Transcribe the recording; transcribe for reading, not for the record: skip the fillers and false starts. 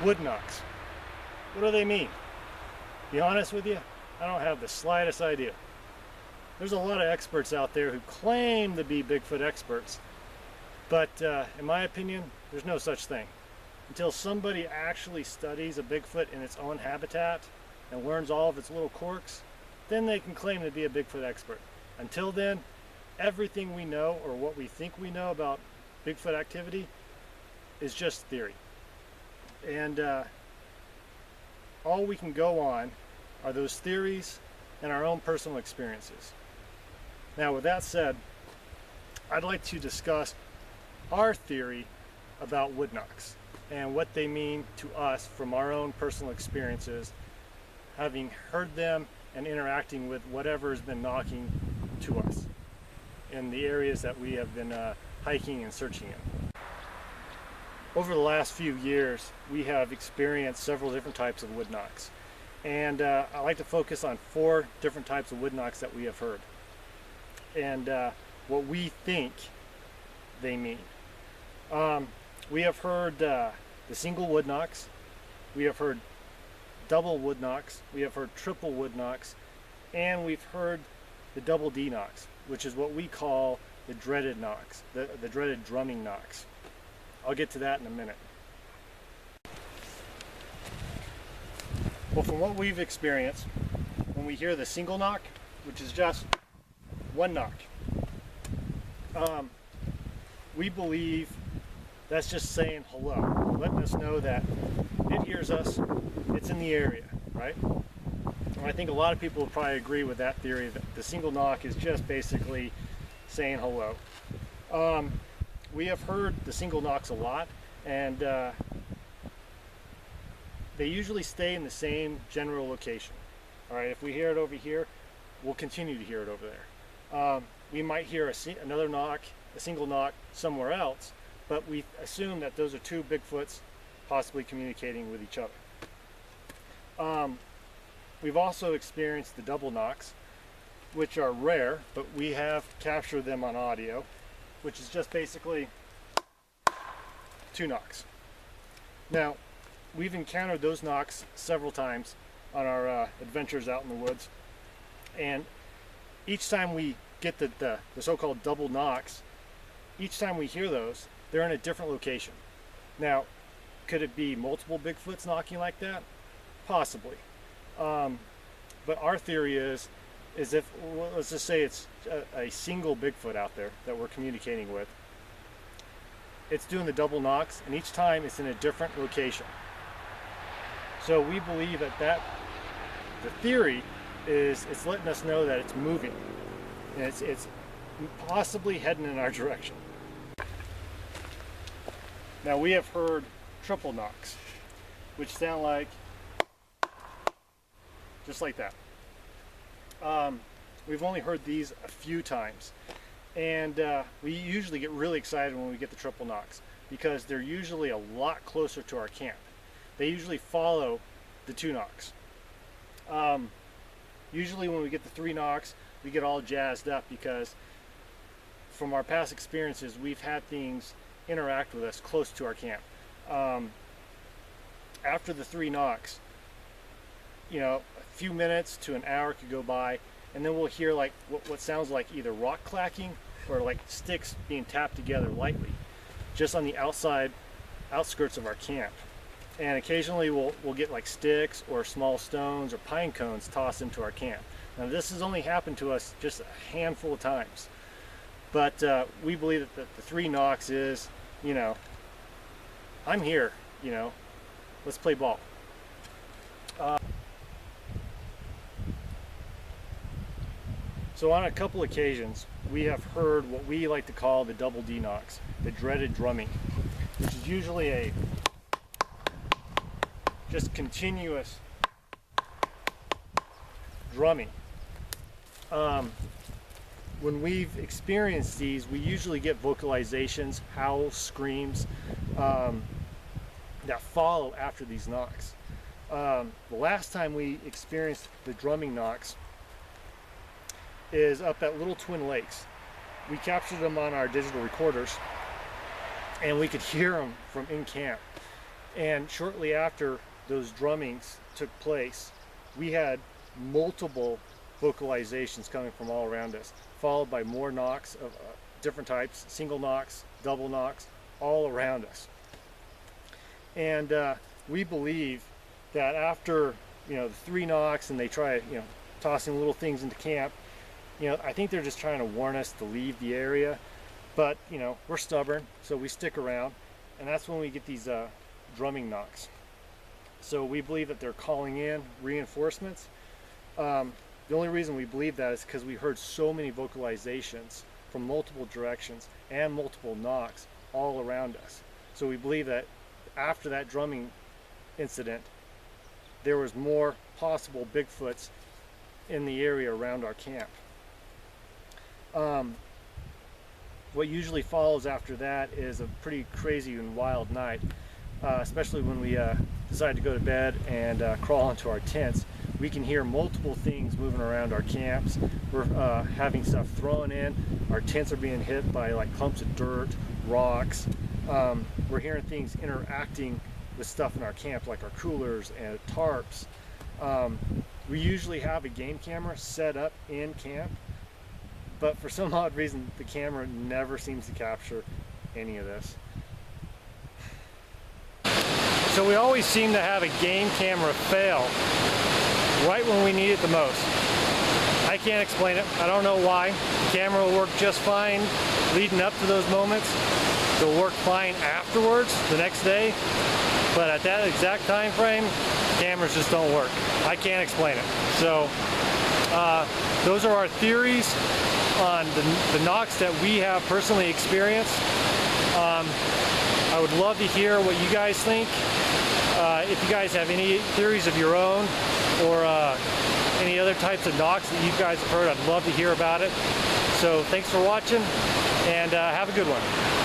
Wood knocks. What do they mean? Be honest with you, I don't have the slightest idea. There's a lot of experts out there who claim to be Bigfoot experts, but in my opinion, there's no such thing. Until somebody actually studies a Bigfoot in its own habitat and learns all of its little quirks, then they can claim to be a Bigfoot expert. Until then, everything we know or what we think we know about Bigfoot activity is just theory. And all we can go on are those theories and our own personal experiences. Now, with that said, I'd like to discuss our theory about wood knocks and what they mean to us from our own personal experiences, having heard them and interacting with whatever has been knocking to us in the areas that we have been hiking and searching in. Over the last few years, we have experienced several different types of wood knocks, and I like to focus on 4 different types of wood knocks that we have heard and what we think they mean. We have heard the single wood knocks, we have heard double wood knocks, we have heard triple wood knocks, and we've heard the double D knocks, which is what we call the dreaded knocks, the dreaded drumming knocks. I'll get to that in a minute. Well, from what we've experienced, when we hear the single knock, which is just one knock, we believe that's just saying hello, letting us know that it hears us, it's in the area, right? And I think a lot of people will probably agree with that theory, that the single knock is just basically saying hello. We have heard the single knocks a lot, and they usually stay in the same general location. All right, if we hear it over here, we'll continue to hear it over there. We might hear another knock, a single knock somewhere else, but we assume that those are 2 Bigfoots possibly communicating with each other. We've also experienced the double knocks, which are rare, but we have captured them on audio, which is just basically 2 knocks. Now, we've encountered those knocks several times on our adventures out in the woods, and each time we get the so-called double knocks, each time we hear those, they're in a different location. Now, could it be multiple Bigfoots knocking like that? Possibly. But our theory is if, well, let's just say it's a single Bigfoot out there that we're communicating with, it's doing the double knocks, and each time it's in a different location. So we believe that the theory is it's letting us know that it's moving, and it's possibly heading in our direction. Now, we have heard triple knocks, which sound like just like that. We've only heard these a few times, and we usually get really excited when we get the triple knocks because they're usually a lot closer to our camp. They usually follow the 2 knocks. Usually when we get the 3 knocks, we get all jazzed up because from our past experiences, we've had things interact with us close to our camp. After the 3 knocks, you know, a few minutes to an hour could go by, and then we'll hear like what sounds like either rock clacking or like sticks being tapped together lightly just on the outskirts of our camp. And occasionally we'll get like sticks or small stones or pine cones tossed into our camp. Now, this has only happened to us just a handful of times, but we believe that the 3 knocks is, you know, I'm here, you know, let's play ball. So on a couple occasions, we have heard what we like to call the double D knocks, the dreaded drumming, which is usually a just continuous drumming. When we've experienced these, we usually get vocalizations, howls, screams that follow after these knocks. The last time we experienced the drumming knocks is up at Little Twin Lakes. We captured them on our digital recorders, and we could hear them from in camp. And shortly after those drummings took place, we had multiple vocalizations coming from all around us, followed by more knocks of different types, single knocks, double knocks, all around us. And we believe that after, you know, the 3 knocks and they try, you know, tossing little things into camp, you know, I think they're just trying to warn us to leave the area. But, you know, we're stubborn, so we stick around, and that's when we get these drumming knocks. So we believe that they're calling in reinforcements. The only reason we believe that is because we heard so many vocalizations from multiple directions and multiple knocks all around us. So we believe that after that drumming incident, there was more possible Bigfoots in the area around our camp. What usually follows after that is a pretty crazy and wild night, especially when we decide to go to bed and crawl into our tents. We can hear multiple things moving around our camps. We're having stuff thrown in. Our tents are being hit by like clumps of dirt, rocks. We're hearing things interacting with stuff in our camp, like our coolers and tarps. We usually have a game camera set up in camp, but for some odd reason the camera never seems to capture any of this. So we always seem to have a game camera fail right when we need it the most. I can't explain it. I don't know why. The camera will work just fine leading up to those moments. It'll work fine afterwards, the next day. But at that exact time frame, cameras just don't work. I can't explain it. So those are our theories on the knocks that we have personally experienced. I would love to hear what you guys think. If you guys have any theories of your own or any other types of knocks that you guys have heard, I'd love to hear about it. So thanks for watching, and have a good one.